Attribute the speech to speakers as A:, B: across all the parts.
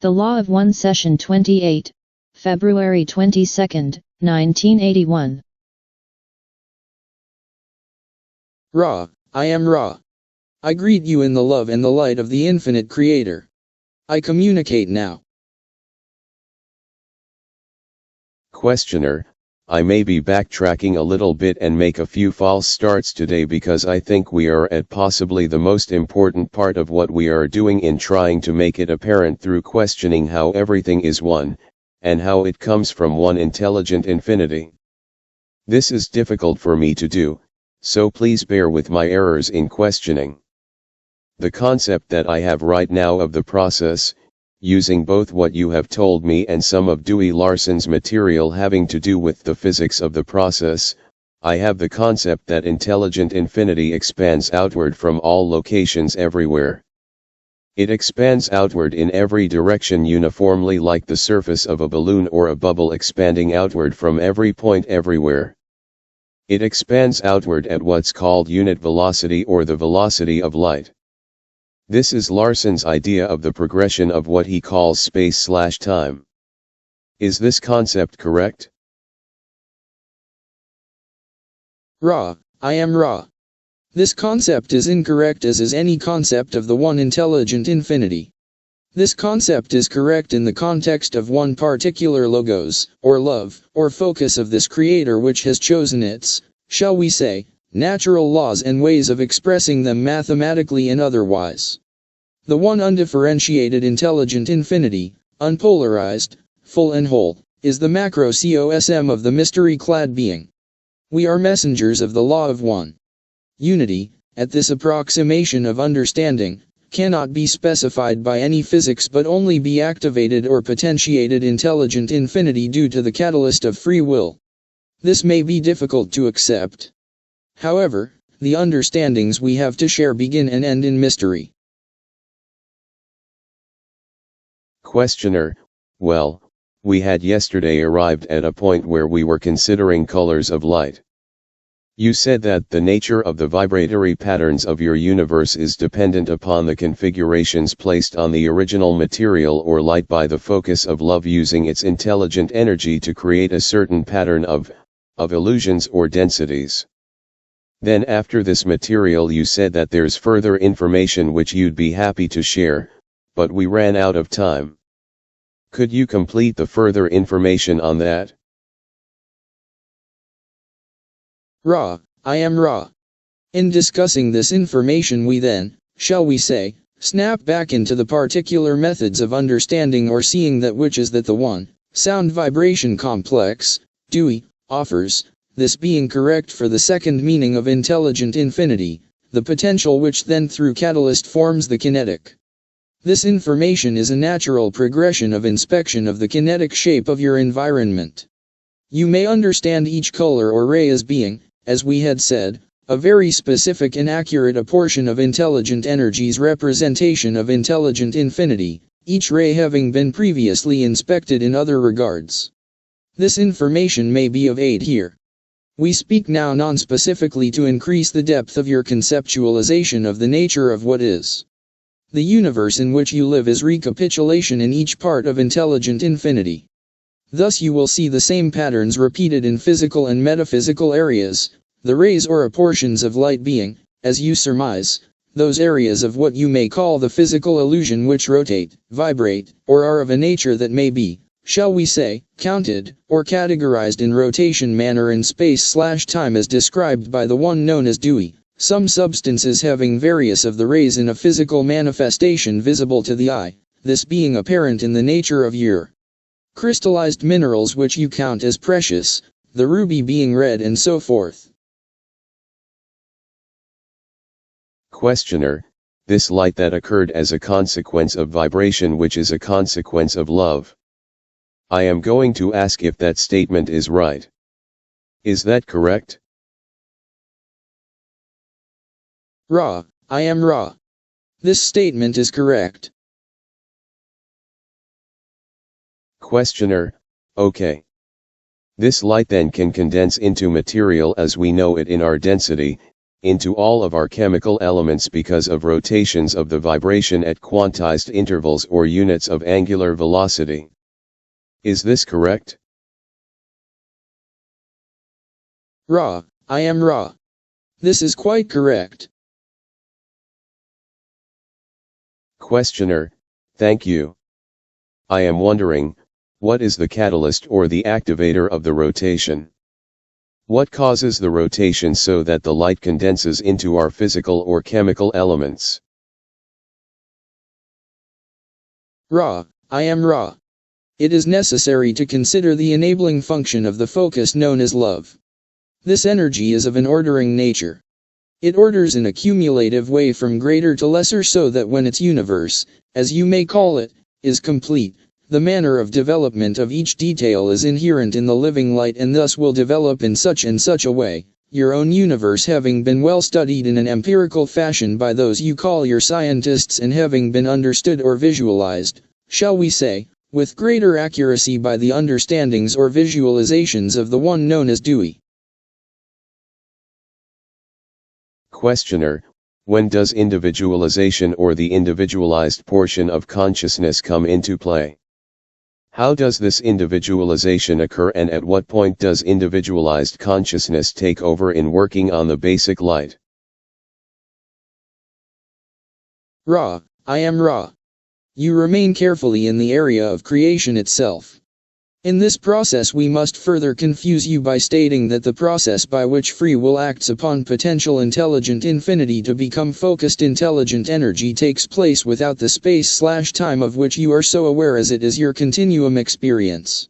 A: The Law of One, Session 28, February 22, 1981.
B: Ra, I am Ra. I greet you in the love and the light of the infinite Creator. I communicate now.
C: Questioner, I may be backtracking a little bit and make a few false starts today because I think we are at possibly the most important part of what we are doing in trying to make it apparent through questioning how everything is one, and how it comes from one intelligent infinity. This is difficult for me to do, so please bear with my errors in questioning. The concept that I have right now of the process, using both what you have told me and some of Dewey Larson's material having to do with the physics of the process, I have the concept that intelligent infinity expands outward from all locations everywhere. It expands outward in every direction uniformly like the surface of a balloon or a bubble expanding outward from every point everywhere. It expands outward at what's called unit velocity or the velocity of light. This is Larson's idea of the progression of what he calls space/time. Is this concept correct?
B: Ra, I am Ra. This concept is incorrect, as is any concept of the one intelligent infinity. This concept is correct in the context of one particular logos, or love, or focus of this Creator which has chosen its, shall we say, natural laws and ways of expressing them mathematically and otherwise. The one undifferentiated intelligent infinity, unpolarized, full and whole, is the macro-cosm of the mystery-clad being. We are messengers of the law of one. Unity, at this approximation of understanding, cannot be specified by any physics but only be activated or potentiated intelligent infinity due to the catalyst of free will. This may be difficult to accept. However, the understandings we have to share begin and end in mystery.
C: Questioner, well, we had yesterday arrived at a point where we were considering colors of light. You said that the nature of the vibratory patterns of your universe is dependent upon the configurations placed on the original material or light by the focus of love using its intelligent energy to create a certain pattern of illusions or densities. Then after this material you said that there's further information which you'd be happy to share, but we ran out of time. Could you complete the further information on that?
B: Ra, I am Ra. In discussing this information we then, shall we say, snap back into the particular methods of understanding or seeing that which is that the one, sound vibration complex, Dewey, offers, this being correct for the second meaning of intelligent infinity, the potential which then through catalyst forms the kinetic. This information is a natural progression of inspection of the kinetic shape of your environment. You may understand each color or ray as being, as we had said, a very specific and accurate apportion of intelligent energy's representation of intelligent infinity, each ray having been previously inspected in other regards. This information may be of aid here. We speak now non-specifically to increase the depth of your conceptualization of the nature of what is. The universe in which you live is recapitulation in each part of intelligent infinity. Thus you will see the same patterns repeated in physical and metaphysical areas, the rays or apportions of light being, as you surmise, those areas of what you may call the physical illusion which rotate, vibrate, or are of a nature that may be, shall we say, counted, or categorized in rotation manner in space/time as described by the one known as Dewey, some substances having various of the rays in a physical manifestation visible to the eye, this being apparent in the nature of your crystallized minerals which you count as precious, the ruby being red and so forth.
C: Questioner, this light that occurred as a consequence of vibration which is a consequence of love. I am going to ask if that statement is right. Is that correct?
B: Ra, I am Ra. This statement is correct.
C: Questioner, okay. This light then can condense into material as we know it in our density, into all of our chemical elements because of rotations of the vibration at quantized intervals or units of angular velocity. Is this correct?
B: Ra, I am Ra. This is quite correct.
C: Questioner, thank you. I am wondering, what is the catalyst or the activator of the rotation? What causes the rotation so that the light condenses into our physical or chemical elements?
B: Ra, I am Ra. It is necessary to consider the enabling function of the focus known as love. This energy is of an ordering nature. It orders in a cumulative way from greater to lesser so that when its universe, as you may call it, is complete, the manner of development of each detail is inherent in the living light and thus will develop in such and such a way, your own universe having been well studied in an empirical fashion by those you call your scientists and having been understood or visualized, shall we say, with greater accuracy by the understandings or visualizations of the one known as Dewey.
C: Questioner, when does individualization or the individualized portion of consciousness come into play? How does this individualization occur and at what point does individualized consciousness take over in working on the basic light?
B: Ra, I am Ra. You remain carefully in the area of creation itself. In this process we must further confuse you by stating that the process by which free will acts upon potential intelligent infinity to become focused intelligent energy takes place without the space/time of which you are so aware as it is your continuum experience.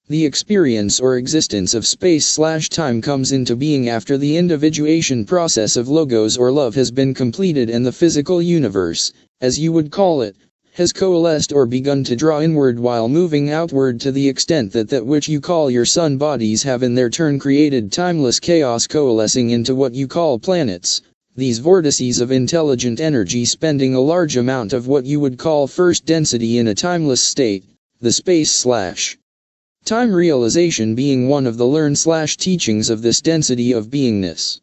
B: The experience or existence of space/time comes into being after the individuation process of logos or love has been completed and the physical universe, as you would call it, has coalesced or begun to draw inward while moving outward to the extent that that which you call your sun bodies have in their turn created timeless chaos coalescing into what you call planets, these vortices of intelligent energy spending a large amount of what you would call first density in a timeless state, the space/time realization being one of the learn/teachings of this density of beingness.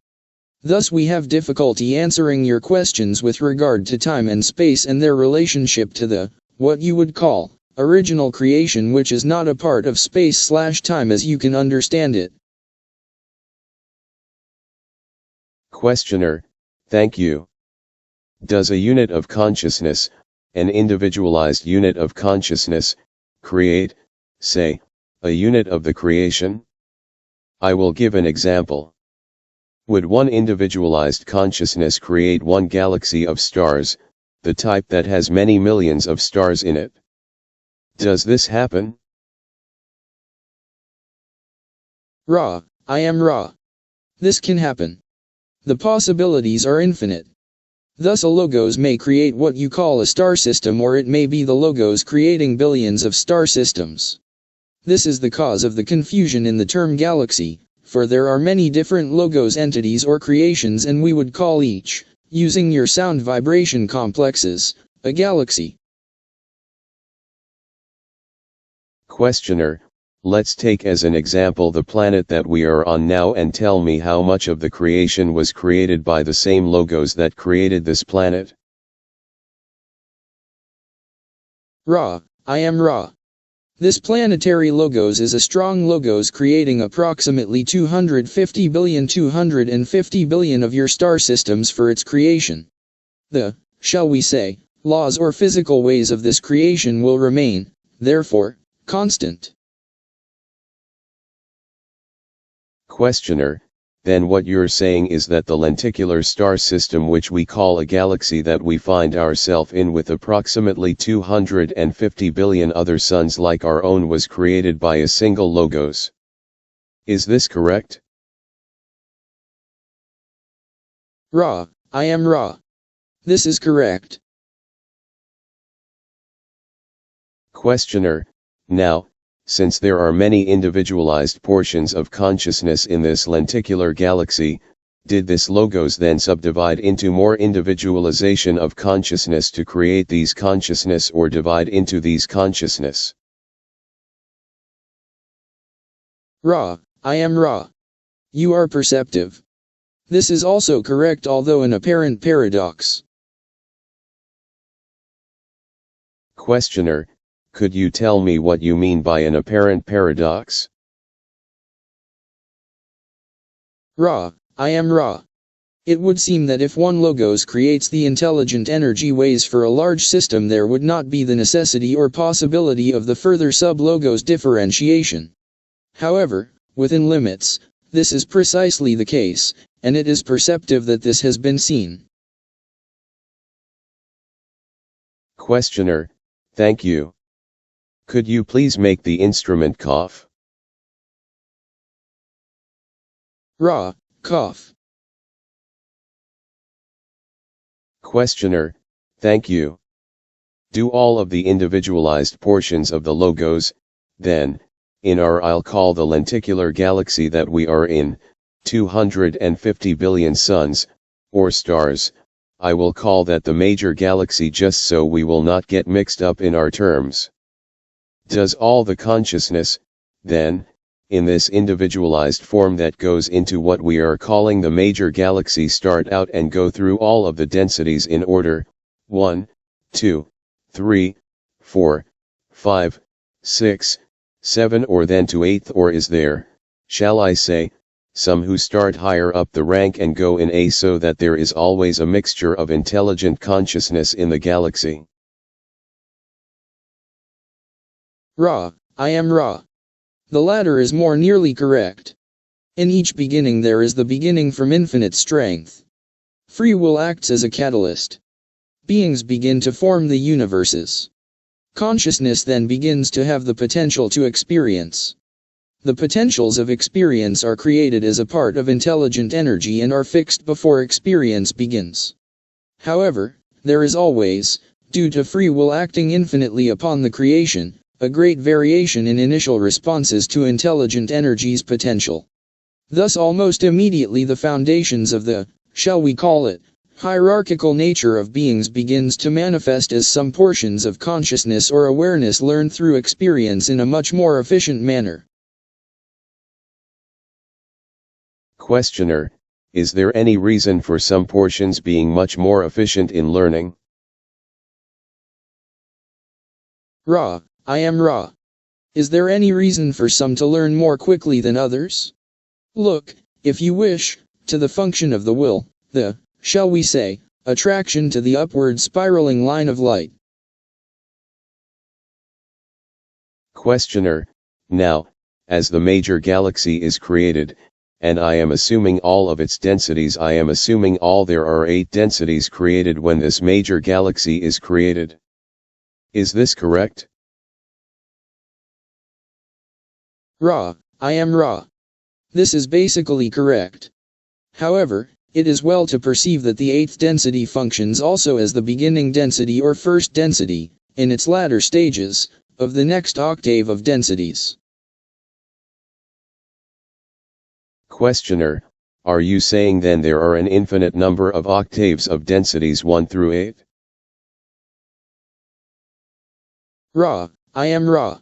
B: Thus we have difficulty answering your questions with regard to time and space and their relationship to the, what you would call, original creation which is not a part of space/time as you can understand it.
C: Questioner, thank you. Does a unit of consciousness, an individualized unit of consciousness, create, say, a unit of the creation? I will give an example. Would one individualized consciousness create one galaxy of stars, the type that has many millions of stars in it? Does this happen?
B: Ra, I am Ra. This can happen. The possibilities are infinite. Thus a logos may create what you call a star system or it may be the logos creating billions of star systems. This is the cause of the confusion in the term galaxy. For there are many different logos entities or creations and we would call each, using your sound vibration complexes, a galaxy.
C: Questioner, let's take as an example the planet that we are on now and tell me how much of the creation was created by the same logos that created this planet.
B: Ra, I am Ra. This planetary logos is a strong logos creating approximately 250 billion of your star systems for its creation. The, shall we say, laws or physical ways of this creation will remain, therefore, constant.
C: Questioner, then what you're saying is that the lenticular star system which we call a galaxy that we find ourselves in with approximately 250 billion other suns like our own was created by a single logos. Is this correct?
B: Ra, I am Ra. This is correct.
C: Questioner, now, since there are many individualized portions of consciousness in this lenticular galaxy, did this logos then subdivide into more individualization of consciousness to create these consciousness or divide into these consciousness?
B: Ra, I am Ra. You are perceptive. This is also correct, although an apparent paradox.
C: Questioner, could you tell me what you mean by an apparent paradox?
B: Ra, I am Ra. It would seem that if one logos creates the intelligent energy ways for a large system, there would not be the necessity or possibility of the further sub-logos differentiation. However, within limits, this is precisely the case, and it is perceptive that this has been seen.
C: Questioner, thank you. Could you please make the instrument cough?
B: Ra, cough.
C: Questioner, thank you. Do all of the individualized portions of the logos, then, in our I'll call the lenticular galaxy that we are in, 250 billion suns, or stars, I will call that the major galaxy just so we will not get mixed up in our terms. Does all the consciousness, then, in this individualized form that goes into what we are calling the major galaxy start out and go through all of the densities in order, 1, 2, 3, 4, 5, 6, 7 or then to 8th, or is there, shall I say, some who start higher up the rank and go in A so that there is always a mixture of intelligent consciousness in the galaxy?
B: Ra, I am Ra. The latter is more nearly correct. In each beginning there is the beginning from infinite strength. Free will acts as a catalyst. Beings begin to form the universes. Consciousness then begins to have the potential to experience. The potentials of experience are created as a part of intelligent energy and are fixed before experience begins. However, there is always, due to free will acting infinitely upon the creation, a great variation in initial responses to intelligent energy's potential. Thus almost immediately the foundations of the, shall we call it, hierarchical nature of beings begins to manifest as some portions of consciousness or awareness learned through experience in a much more efficient manner.
C: Questioner, is there any reason for some portions being much more efficient in learning?
B: Ra, I am Ra. Is there any reason for some to learn more quickly than others? Look, if you wish, to the function of the will, the, shall we say, attraction to the upward spiraling line of light.
C: Questioner, now, as the major galaxy is created, and I am assuming all of its densities, I am assuming all there are 8 densities created when this major galaxy is created. Is this correct?
B: Ra, I am Ra. This is basically correct. However, it is well to perceive that the 8th density functions also as the beginning density or first density, in its latter stages, of the next octave of densities.
C: Questioner, are you saying then there are an infinite number of octaves of densities 1 through 8?
B: Ra, I am Ra.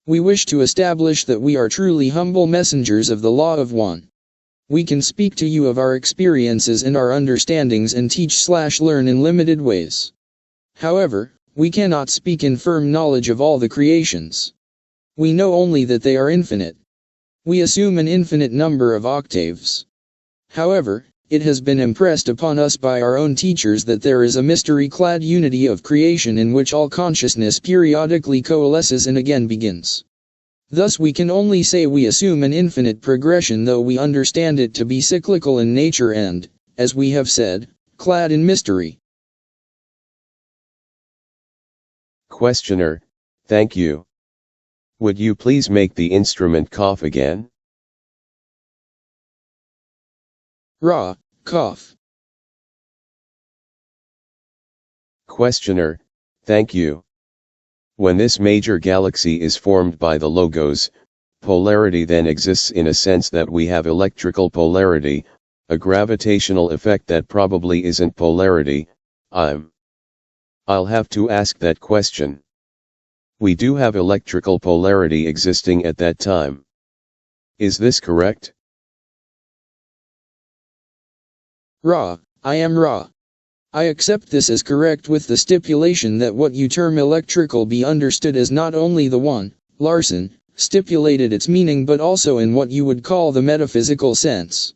B: We wish to establish that we are truly humble messengers of the law of one. We can speak to you of our experiences and our understandings and teach/learn in limited ways. However, we cannot speak in firm knowledge of all the creations. We know only that they are infinite. We assume an infinite number of octaves. However, it has been impressed upon us by our own teachers that there is a mystery-clad unity of creation in which all consciousness periodically coalesces and again begins. Thus we can only say we assume an infinite progression, though we understand it to be cyclical in nature and, as we have said, clad in mystery.
C: Questioner, thank you. Would you please make the instrument cough again?
B: Ra, cough.
C: Questioner, thank you. When this major galaxy is formed by the logos, polarity then exists in a sense that we have electrical polarity, a gravitational effect that probably isn't polarity. I'll have to ask that question. We do have electrical polarity existing at that time. Is this correct?
B: Ra, I am Ra. I accept this as correct with the stipulation that what you term electrical be understood as not only the one, Larson, stipulated its meaning but also in what you would call the metaphysical sense.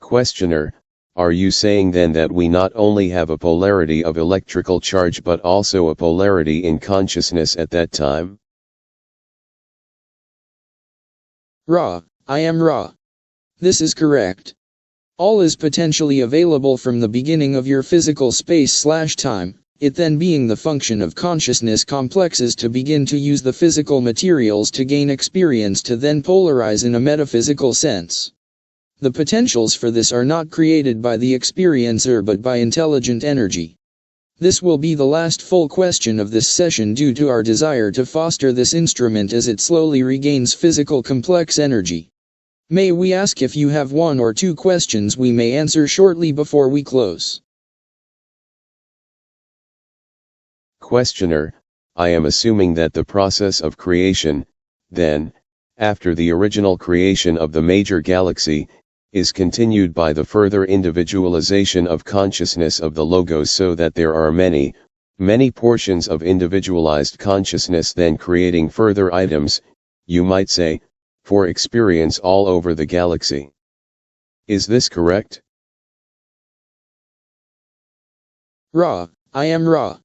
C: Questioner, are you saying then that we not only have a polarity of electrical charge but also a polarity in consciousness at that time?
B: Ra, I am Ra. This is correct. All is potentially available from the beginning of your physical space/time, it then being the function of consciousness complexes to begin to use the physical materials to gain experience to then polarize in a metaphysical sense. The potentials for this are not created by the experiencer but by intelligent energy. This will be the last full question of this session due to our desire to foster this instrument as it slowly regains physical complex energy. May we ask if you have one or two questions we may answer shortly before we close.
C: Questioner, I am assuming that the process of creation, then, after the original creation of the major galaxy, is continued by the further individualization of consciousness of the logos so that there are many, many portions of individualized consciousness then creating further items, you might say, for experience all over the galaxy. Is this correct?
B: Ra, I am Ra.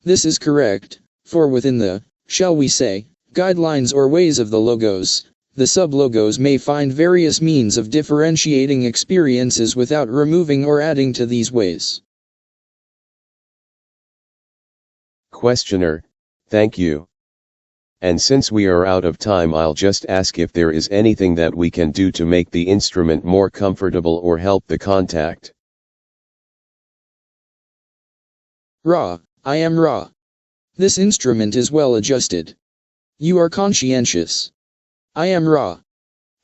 B: This is correct, for within the, shall we say, guidelines or ways of the logos, the sub-logos may find various means of differentiating experiences without removing or adding to these ways.
C: Questioner, thank you. And since we are out of time, I'll just ask if there is anything that we can do to make the instrument more comfortable or help the contact.
B: Ra, I am Ra. This instrument is well adjusted. You are conscientious. I am Ra.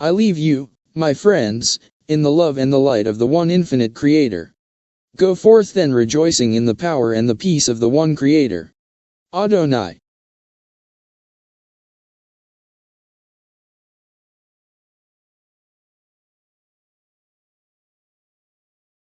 B: I leave you, my friends, in the love and the light of the one infinite Creator. Go forth then rejoicing in the power and the peace of the one Creator. Adonai.